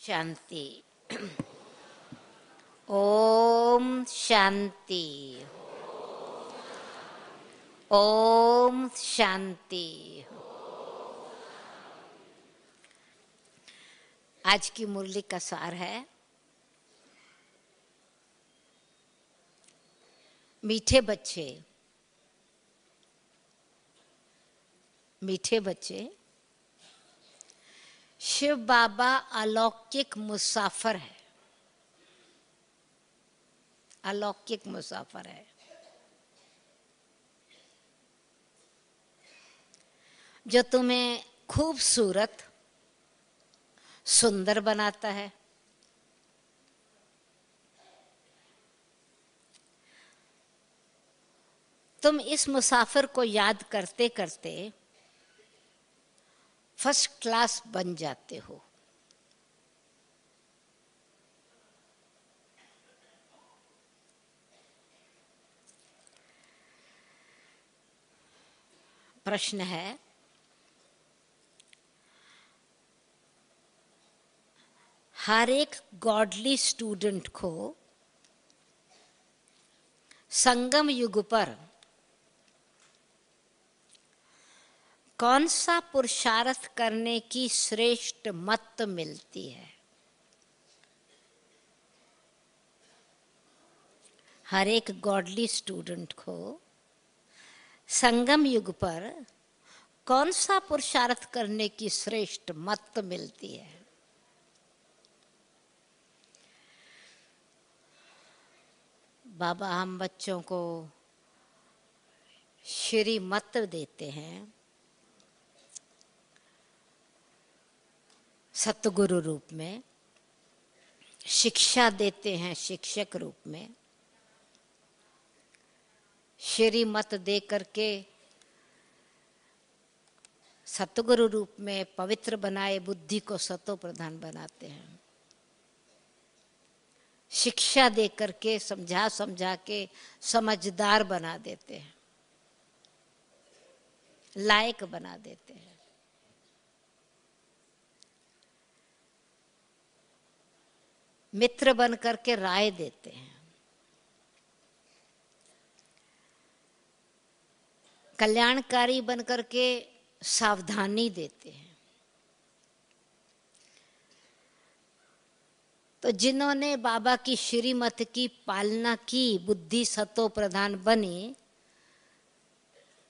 शांति। ओम शांति। ओम शांति। आज की मुरली का सार है, मीठे बच्चे, मीठे बच्चे, शिव बाबा अलौकिक मुसाफिर है, अलौकिक मुसाफिर है। जो तुम्हें खूबसूरत, सुंदर बनाता है। तुम इस मुसाफिर को याद करते करते फर्स्ट क्लास बन जाते हो। प्रश्न है, हर एक गॉडली स्टूडेंट को संगम युग पर कौन सा पुरुषार्थ करने की श्रेष्ठ मत मिलती है? हर एक गॉडली स्टूडेंट को संगम युग पर कौन सा पुरुषार्थ करने की श्रेष्ठ मत मिलती है? बाबा हम बच्चों को श्री मत देते हैं, सतगुरु रूप में शिक्षा देते हैं, शिक्षक रूप में श्री मत दे करके सतगुरु रूप में पवित्र बनाए बुद्धि को सतो प्रधान बनाते हैं। शिक्षा दे करके समझा समझा के समझदार बना देते हैं, लायक बना देते हैं। मित्र बन करके राय देते हैं, कल्याणकारी बन करके सावधानी देते हैं। तो जिन्होंने बाबा की श्रीमत की पालना की, बुद्धि सतो प्रधान बनी,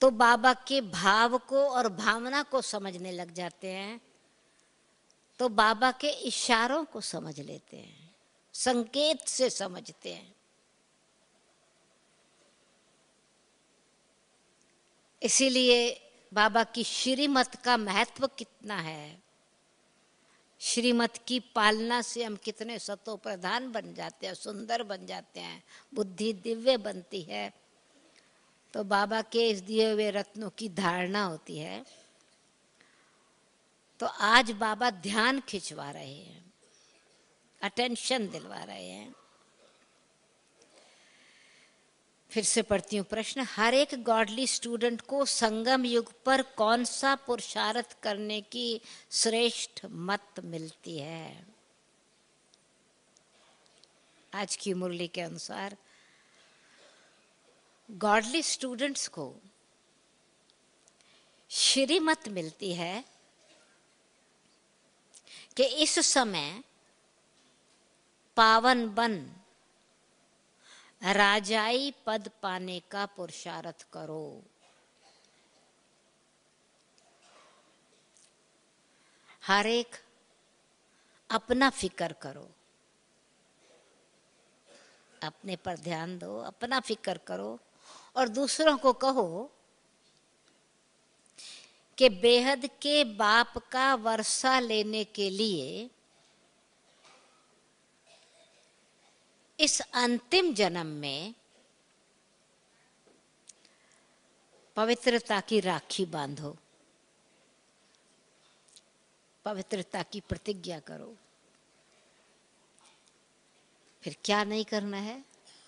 तो बाबा के भाव को और भावना को समझने लग जाते हैं, तो बाबा के इशारों को समझ लेते हैं, संकेत से समझते हैं। इसीलिए बाबा की श्रीमत का महत्व कितना है। श्रीमत की पालना से हम कितने सतो प्रधान बन जाते हैं, सुंदर बन जाते हैं, बुद्धि दिव्य बनती है। तो बाबा के इस दिए हुए रत्नों की धारणा होती है। तो आज बाबा ध्यान खिंचवा रहे हैं, अटेंशन दिलवा रहे हैं। फिर से पढ़ती हूँ प्रश्न, हर एक गॉडली स्टूडेंट को संगम युग पर कौन सा पुरुषार्थ करने की श्रेष्ठ मत मिलती है? आज की मुरली के अनुसार गॉडली स्टूडेंट्स को श्रीमत मिलती है कि इस समय पावन बन राजाई पद पाने का पुरुषार्थ करो। हर एक अपना फिक्र करो, अपने पर ध्यान दो, अपना फिक्र करो और दूसरों को कहो कि बेहद के बाप का वर्षा लेने के लिए इस अंतिम जन्म में पवित्रता की राखी बांधो, पवित्रता की प्रतिज्ञा करो। फिर क्या नहीं करना है?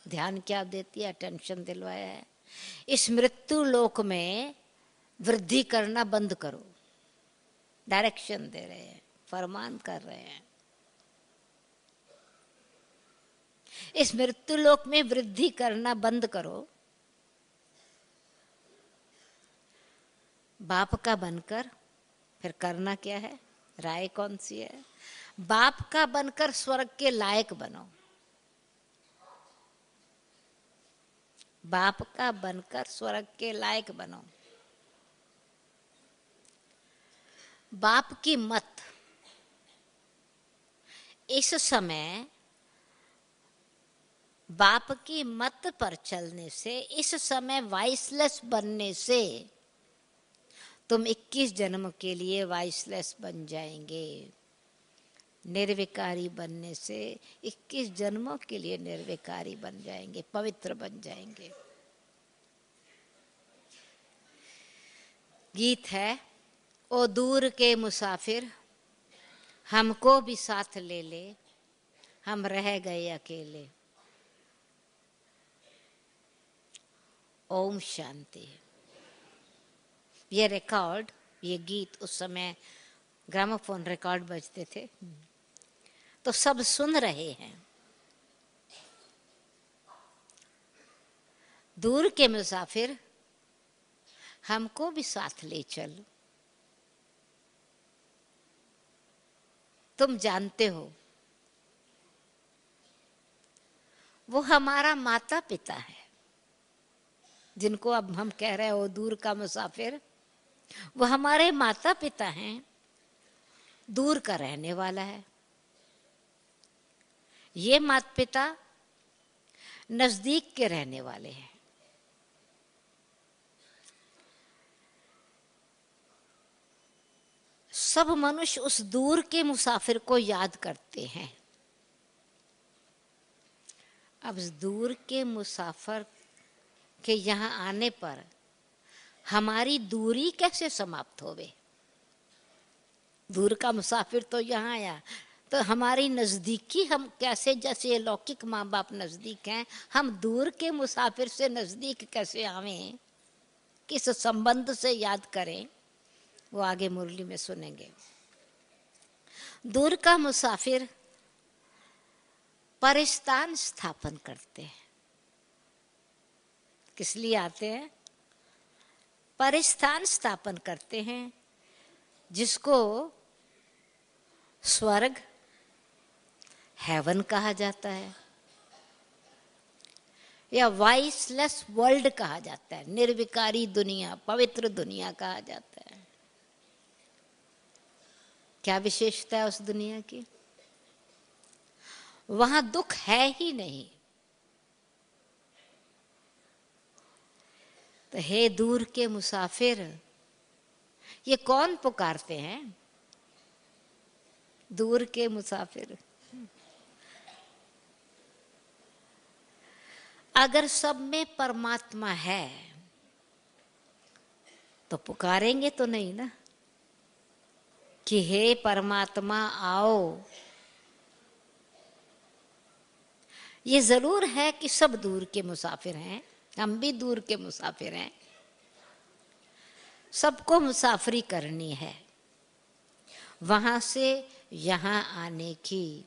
ध्यान क्या देती है? अटेंशन दिलवाया है। इस मृत्यु लोक में वृद्धि करना बंद करो, डायरेक्शन दे रहे हैं, फरमान कर रहे हैं। इस मृत्यु लोक में वृद्धि करना बंद करो। बाप का बनकर फिर करना क्या है? राय कौन सी है? बाप का बनकर स्वर्ग के लायक बनो। बाप का बनकर स्वर्ग के लायक बनो। बाप की मत इस समय, बाप की मत पर चलने से, इस समय वाइसलेस बनने से तुम 21 जन्म के लिए वाइसलेस बन जाएंगे। निर्विकारी बनने से 21 जन्मों के लिए निर्विकारी बन जाएंगे, पवित्र बन जाएंगे। गीत है, ओ दूर के मुसाफिर हमको भी साथ ले ले, हम रह गए अकेले। ओम शांति। ये रिकॉर्ड, ये गीत उस समय ग्रामोफोन रिकॉर्ड बजते थे, तो सब सुन रहे हैं। दूर के मुसाफिर हमको भी साथ ले चल। तुम जानते हो वो हमारा माता पिता है, जिनको अब हम कह रहे हो दूर का मुसाफिर, वो हमारे माता पिता हैं, दूर का रहने वाला है। ये माता पिता नजदीक के रहने वाले हैं। सब मनुष्य उस दूर के मुसाफिर को याद करते हैं। अब दूर के मुसाफिर के यहाँ आने पर हमारी दूरी कैसे समाप्त होवे? दूर का मुसाफिर तो यहाँ आया, तो हमारी नज़दीकी हम कैसे, जैसे लौकिक माँ बाप नज़दीक हैं, हम दूर के मुसाफिर से नज़दीक कैसे आवें, किस संबंध से याद करें, वो आगे मुरली में सुनेंगे। दूर का मुसाफिर परिस्थान स्थापन करते हैं। किस लिए आते हैं? परिस्थान स्थापन करते हैं, जिसको स्वर्ग, हेवन कहा जाता है, या वाइसलेस वर्ल्ड कहा जाता है, निर्विकारी दुनिया, पवित्र दुनिया कहा जाता है। क्या विशेषता है उस दुनिया की? वहां दुख है ही नहीं। तो हे दूर के मुसाफिर, ये कौन पुकारते हैं? दूर के मुसाफिर। अगर सब में परमात्मा है तो पुकारेंगे तो नहीं ना कि हे परमात्मा आओ। ये जरूर है कि सब दूर के मुसाफिर हैं, हम भी दूर के मुसाफिर हैं, सबको मुसाफरी करनी है। वहां से यहाँ आने की,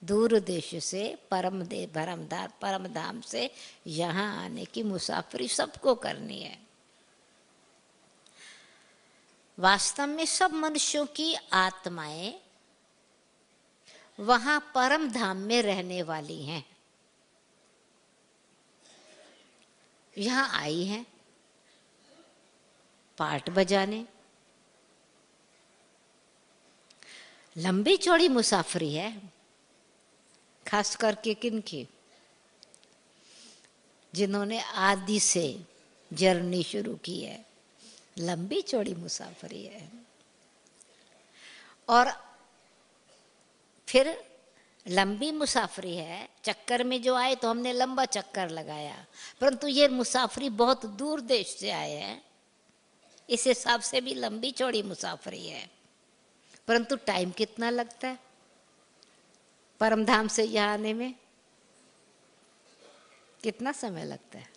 दूर देश से परम धाम से यहाँ आने की मुसाफरी सबको करनी है। वास्तव में सब मनुष्यों की आत्माएं वहां परम धाम में रहने वाली हैं, यहाँ आई हैं पाठ बजाने। लंबी चौड़ी मुसाफरी है, खास करके किनकी? जिन्होंने आदि से जर्नी शुरू की है, लंबी चौड़ी मुसाफरी है। और फिर लंबी मुसाफरी है, चक्कर में जो आए तो हमने लंबा चक्कर लगाया, परंतु ये मुसाफरी बहुत दूर देश से आए हैं, इस हिसाब से भी लंबी चौड़ी मुसाफरी है। परंतु टाइम कितना लगता है परमधाम से यहाँ आने में? कितना समय लगता है?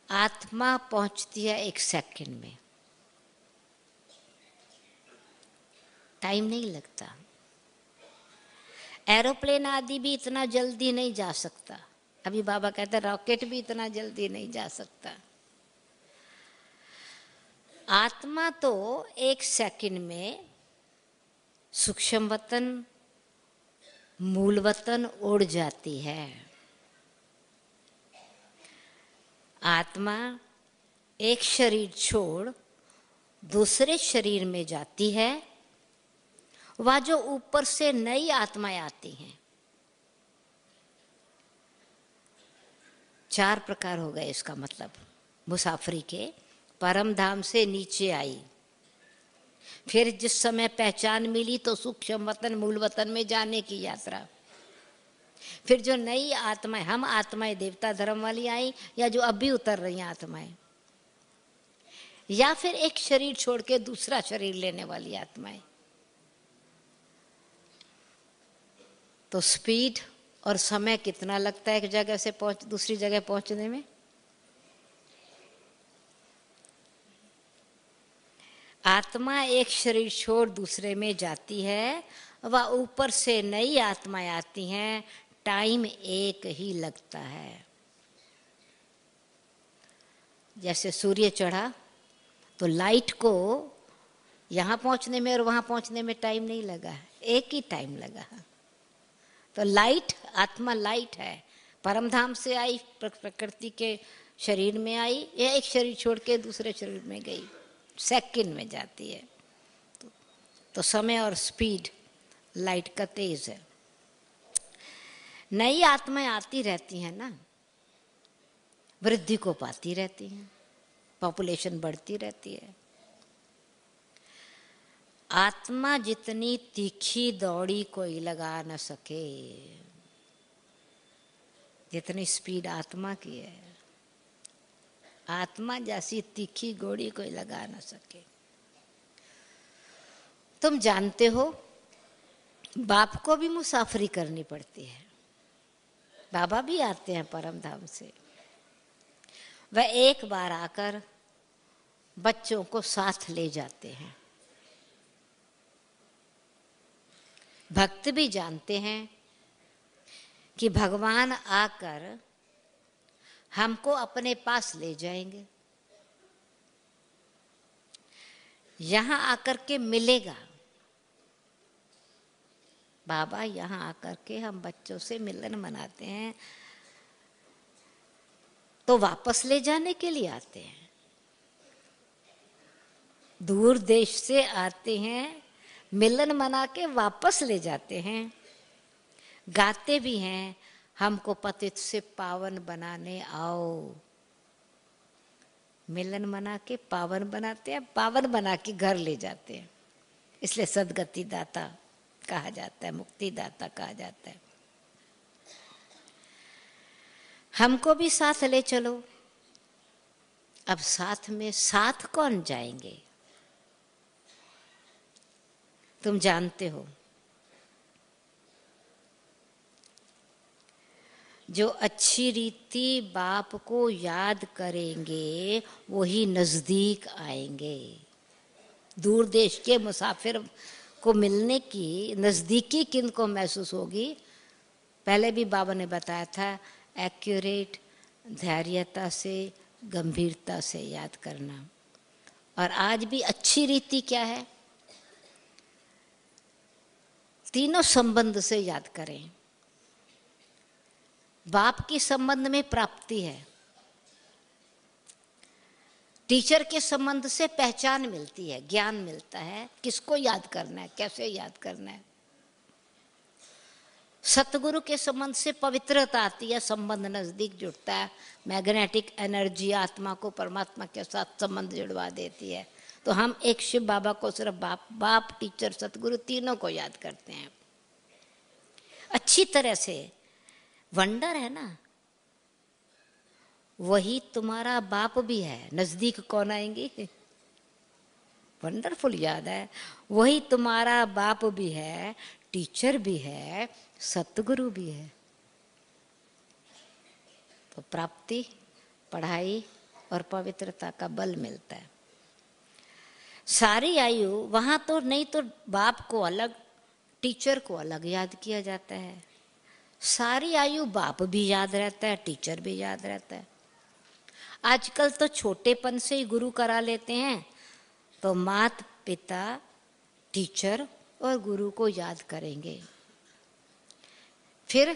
आत्मा पहुंचती है 1 सेकंड में, टाइम नहीं लगता। एरोप्लेन आदि भी इतना जल्दी नहीं जा सकता। अभी बाबा कहते हैं रॉकेट भी इतना जल्दी नहीं जा सकता। आत्मा तो एक सेकंड में सूक्ष्म वतन मूल वतन उड़ जाती है। आत्मा एक शरीर छोड़ दूसरे शरीर में जाती है। वह जो ऊपर से नई आत्माएं आती हैं, 4 प्रकार हो गए इसका मतलब मुसाफरी के। परम धाम से नीचे आई, फिर जिस समय पहचान मिली तो सूक्ष्म वतन मूल वतन में जाने की यात्रा। फिर जो नई आत्माएं, हम आत्माएं देवता धर्म वाली आई, या जो अभी उतर रही हैं आत्माएं, या फिर एक शरीर छोड़ के दूसरा शरीर लेने वाली आत्माएं। तो स्पीड और समय कितना लगता है एक जगह से दूसरी जगह पहुंचने में? आत्मा एक शरीर छोड़ दूसरे में जाती है, वह ऊपर से नई आत्माएं आती हैं, टाइम एक ही लगता है। जैसे सूर्य चढ़ा तो लाइट को यहाँ पहुंचने में और वहां पहुंचने में टाइम नहीं लगा, एक ही टाइम लगा। तो लाइट, आत्मा लाइट है, परमधाम से आई, प्रकृति के शरीर में आई, या एक शरीर छोड़ के दूसरे शरीर में गई, सेकंड में जाती है। तो समय और स्पीड लाइट का तेज है। नई आत्माएं आती रहती हैं ना, वृद्धि को पाती रहती हैं, पॉपुलेशन बढ़ती रहती है। आत्मा जितनी तीखी दौड़ी कोई लगा न सके, जितनी स्पीड आत्मा की है, आत्मा जैसी तीखी घोड़ी कोई लगा न सके। तुम जानते हो बाप को भी मुसाफरी करनी पड़ती है। बाबा भी आते हैं परम धाम से। वह एक बार आकर बच्चों को साथ ले जाते हैं। भक्त भी जानते हैं कि भगवान आकर हमको अपने पास ले जाएंगे, यहां आकर के मिलेगा। बाबा यहां आकर के हम बच्चों से मिलन मनाते हैं, तो वापस ले जाने के लिए आते हैं। दूर देश से आते हैं, मिलन मना के वापस ले जाते हैं। गाते भी हैं, हमको पतित से पावन बनाने आओ। मिलन मना के पावन बनाते हैं, पावन बना के घर ले जाते हैं। इसलिए सदगति दाता कहा जाता है, मुक्ति दाता कहा जाता है। हमको भी साथ ले चलो। अब साथ में साथ कौन जाएंगे? तुम जानते हो, जो अच्छी रीति बाप को याद करेंगे वही नजदीक आएंगे। दूर देश के मुसाफिर को मिलने की नजदीकी किनको महसूस होगी? पहले भी बाबा ने बताया था, एक्यूरेट, धैर्यता से, गंभीरता से याद करना। और आज भी अच्छी रीति क्या है? तीनों संबंध से याद करें। बाप के संबंध में प्राप्ति है, टीचर के संबंध से पहचान मिलती है, ज्ञान मिलता है, किसको याद करना है, कैसे याद करना है। सतगुरु के संबंध से पवित्रता आती है, संबंध नजदीक जुड़ता है, मैग्नेटिक एनर्जी आत्मा को परमात्मा के साथ संबंध जुड़वा देती है। तो हम एक शिव बाबा को सिर्फ बाप, टीचर, सतगुरु तीनों को याद करते हैं अच्छी तरह से। वंडर है ना, वही तुम्हारा बाप भी है। नजदीक कौन आएंगे? वंडरफुल याद है, वही तुम्हारा बाप भी है, टीचर भी है, सतगुरु भी है। तो प्राप्ति, पढ़ाई और पवित्रता का बल मिलता है। सारी आयु वहां तो नहीं तो बाप को अलग, टीचर को अलग याद किया जाता है। सारी आयु बाप भी याद रहता है, टीचर भी याद रहता है। आजकल तो छोटेपन से ही गुरु करा लेते हैं, तो माता पिता टीचर और गुरु को याद करेंगे। फिर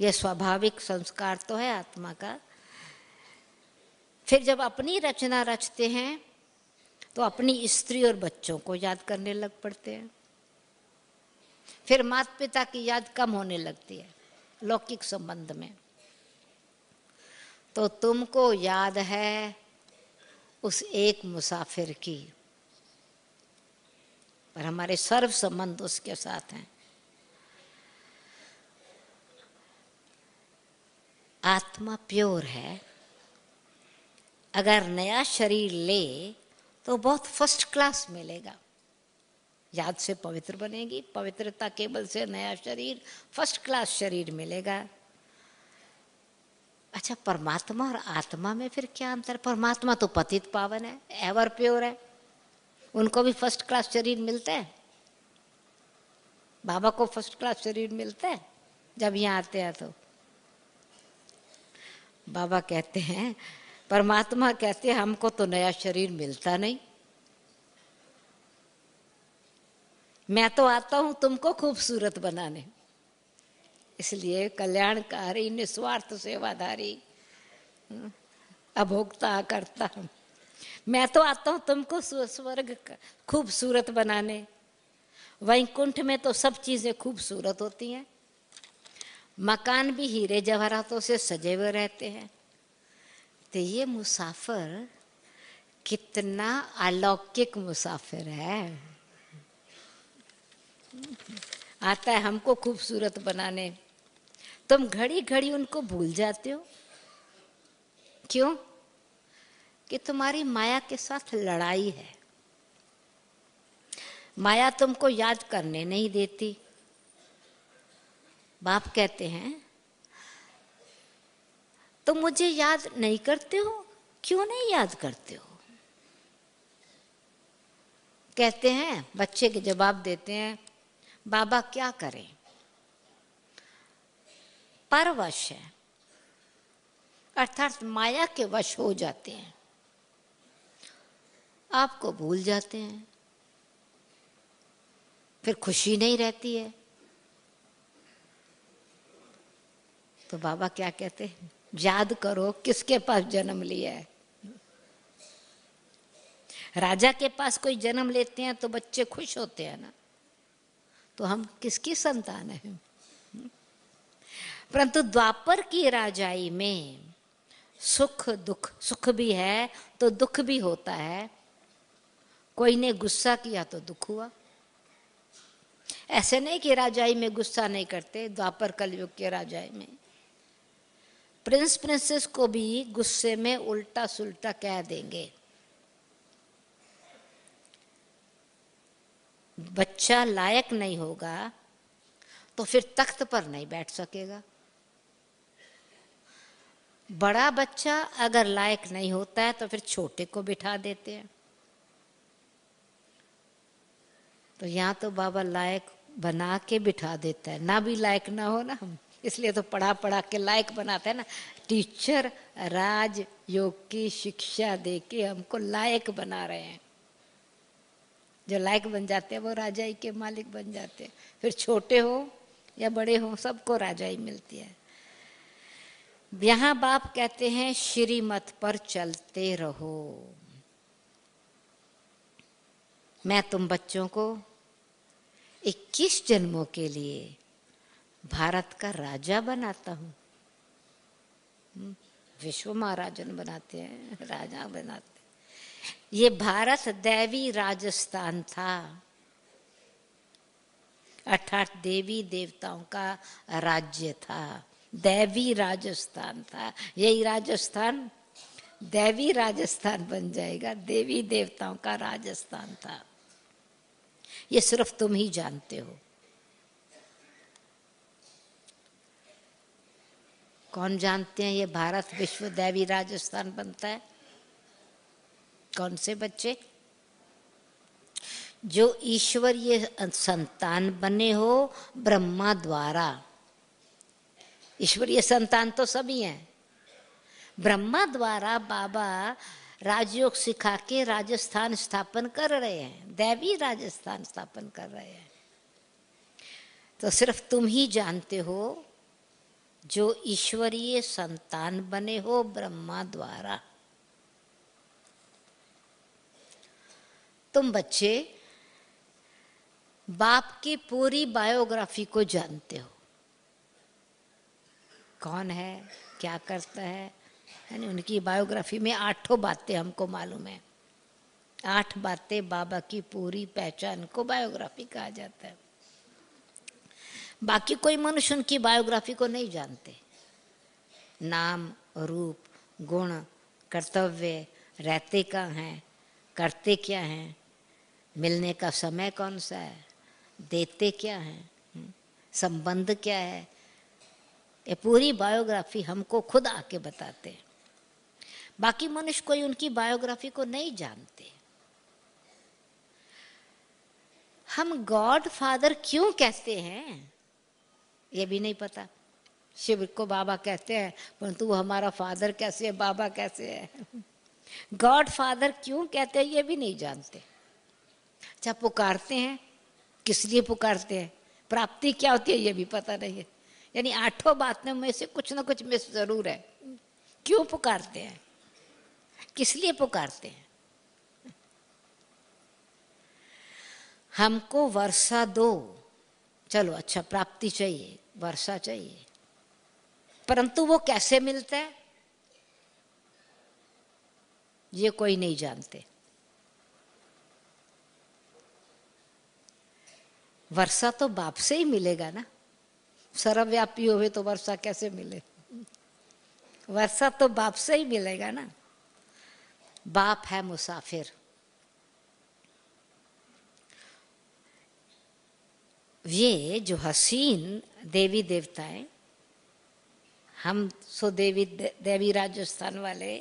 यह स्वाभाविक संस्कार तो है आत्मा का। फिर जब अपनी रचना रचते हैं तो अपनी स्त्री और बच्चों को याद करने लग पड़ते हैं। फिर माता पिता की याद कम होने लगती है लौकिक संबंध में। तो तुमको याद है उस एक मुसाफिर की, पर हमारे सर्व संबंध उसके साथ हैं। आत्मा प्योर है। अगर नया शरीर ले तो बहुत फर्स्ट क्लास मिलेगा। याद से पवित्र बनेगी, पवित्रता केवल से नया शरीर फर्स्ट क्लास शरीर मिलेगा। अच्छा, परमात्मा और आत्मा में फिर क्या अंतर? परमात्मा तो पतित पावन है, एवर प्योर है, उनको भी फर्स्ट क्लास शरीर मिलता है। बाबा को फर्स्ट क्लास शरीर मिलता है जब यहाँ आते हैं। तो बाबा कहते हैं, परमात्मा कहते हैं हमको तो नया शरीर मिलता नहीं, मैं तो आता हूं तुमको खूबसूरत बनाने, इसलिए कल्याणकारी निस्वार्थ सेवाधारी अभोक्ता करता हूं। मैं तो आता हूं तुमको स्वर्ग खूबसूरत बनाने। वैकुंठ में तो सब चीजें खूबसूरत होती हैं, मकान भी हीरे जवाहरातों से सजे हुए रहते हैं। तो ये मुसाफिर कितना अलौकिक मुसाफिर है, आता है हमको खूबसूरत बनाने। तुम घड़ी घड़ी उनको भूल जाते हो। क्यों? कि तुम्हारी माया के साथ लड़ाई है। माया तुमको याद करने नहीं देती। बाप कहते हैं तुम मुझे याद नहीं करते हो, क्यों नहीं याद करते हो? कहते हैं, बच्चे के जवाब देते हैं, बाबा क्या करें, परवश है, अर्थात माया के वश हो जाते हैं, आपको भूल जाते हैं, फिर खुशी नहीं रहती है। तो बाबा क्या कहते हैं, याद करो किसके पास जन्म लिया है। राजा के पास कोई जन्म लेते हैं तो बच्चे खुश होते हैं ना, तो हम किसकी संतान है? परंतु द्वापर की राजाई में सुख दुख, सुख भी है तो दुख भी होता है। कोई ने गुस्सा किया तो दुख हुआ। ऐसे नहीं कि राजाई में गुस्सा नहीं करते। द्वापर कलयुग के राजाई में प्रिंस प्रिंसेस को भी गुस्से में उल्टा सुल्टा कह देंगे। बच्चा लायक नहीं होगा तो फिर तख्त पर नहीं बैठ सकेगा। बड़ा बच्चा अगर लायक नहीं होता है तो फिर छोटे को बिठा देते हैं। तो यहाँ तो बाबा लायक बना के बिठा देता है, ना भी लायक ना हो ना हम, इसलिए तो पढ़ा पढ़ा के लायक बनाता है ना। टीचर राज योग की शिक्षा दे के हमको लायक बना रहे हैं। जो लायक बन जाते हैं वो राजाई के मालिक बन जाते हैं। फिर छोटे हो या बड़े हो सबको राजाई मिलती है। यहाँ बाप कहते हैं श्रीमत पर चलते रहो। मैं तुम बच्चों को 21 जन्मों के लिए भारत का राजा बनाता हूँ। विश्व महाराजन बनाते हैं, राजा बनाते हैं। ये भारत दैवी राजस्थान था, अर्थात देवी देवताओं का राज्य था, दैवी राजस्थान था। यही राजस्थान दैवी राजस्थान बन जाएगा, देवी देवताओं का राजस्थान था। ये सिर्फ तुम ही जानते हो। कौन जानते हैं ये भारत विश्व दैवी राजस्थान बनता है? कौन से बच्चे? जो ईश्वरीय संतान बने हो ब्रह्मा द्वारा। ईश्वरीय संतान तो सभी हैं। ब्रह्मा द्वारा बाबा राजयोग सिखा के राजस्थान स्थापन कर रहे हैं, दैवी राजस्थान स्थापन कर रहे हैं। तो सिर्फ तुम ही जानते हो जो ईश्वरीय संतान बने हो ब्रह्मा द्वारा। तुम बच्चे बाप की पूरी बायोग्राफी को जानते हो, कौन है, क्या करता है, यानी उनकी बायोग्राफी में 8 बातें हमको मालूम है। 8 बातें बाबा की पूरी पहचान को बायोग्राफी कहा जाता है। बाकी कोई मनुष्य उनकी बायोग्राफी को नहीं जानते। नाम, रूप, गुण, कर्तव्य, रहते कहाँ हैं, करते क्या हैं, मिलने का समय कौन सा है, देते क्या हैं, संबंध क्या है, ये पूरी बायोग्राफी हमको खुद आके बताते हैं। बाकी मनुष्य कोई उनकी बायोग्राफी को नहीं जानते। हम गॉड फादर क्यों कहते हैं ये भी नहीं पता। शिव को बाबा कहते हैं, परंतु वो हमारा फादर कैसे है, बाबा कैसे है। गॉड फादर क्यों कहते हैं ये भी नहीं जानते। अच्छा, पुकारते हैं, किस लिए पुकारते हैं, प्राप्ति क्या होती है ये भी पता नहीं है। यानी 8 बातों में से कुछ ना कुछ मिस जरूर है। क्यों पुकारते हैं, किस लिए पुकारते हैं। हमको वर्षा दो, चलो अच्छा, प्राप्ति चाहिए, वर्षा चाहिए, परंतु वो कैसे मिलता है ये कोई नहीं जानते। वर्षा तो बाप से ही मिलेगा ना, सर्वव्यापी होवे तो वर्षा कैसे मिले। वर्षा तो बाप से ही मिलेगा ना। बाप है मुसाफिर। ये जो हसीन देवी देवताएं, हम सो देवी राजस्थान वाले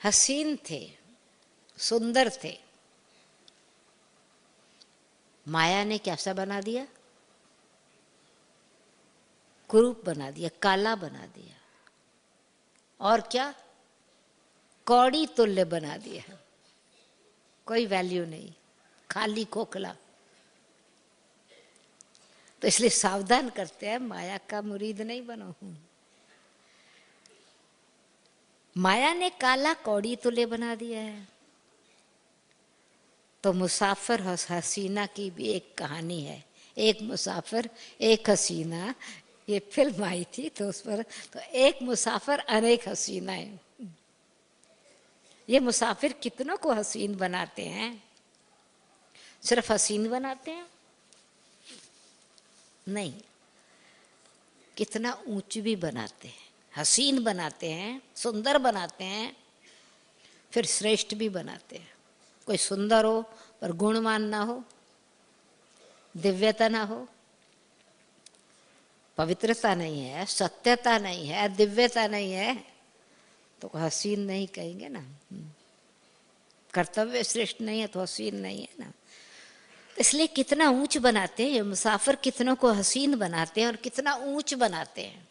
हसीन थे, सुंदर थे। माया ने कैसा बना दिया, कुरूप बना दिया, काला बना दिया, और क्या, कौड़ी तुल्य बना दिया। कोई वैल्यू नहीं, खाली खोखला। तो इसलिए सावधान करते हैं, माया का मुरीद नहीं बनो। माया ने काला कौड़ी तुल्य बना दिया है। तो मुसाफिर हसीना की भी एक कहानी है। एक मुसाफिर एक हसीना, ये फिल्म आई थी तो उस पर, तो एक मुसाफिर अनेक हसीनाएं। ये मुसाफिर कितनों को हसीन बनाते हैं। सिर्फ हसीन बनाते हैं नहीं, कितना ऊंच भी बनाते हैं। हसीन बनाते हैं, सुंदर बनाते हैं, फिर श्रेष्ठ भी बनाते हैं। कोई सुंदर हो पर गुणवान ना हो, दिव्यता ना हो, पवित्रता नहीं है, सत्यता नहीं है, दिव्यता नहीं है, तो हसीन नहीं कहेंगे ना। कर्तव्य श्रेष्ठ नहीं है तो हसीन नहीं है ना। इसलिए कितना ऊंच बनाते हैं मुसाफिर, कितनों को हसीन बनाते हैं और कितना ऊंच बनाते हैं।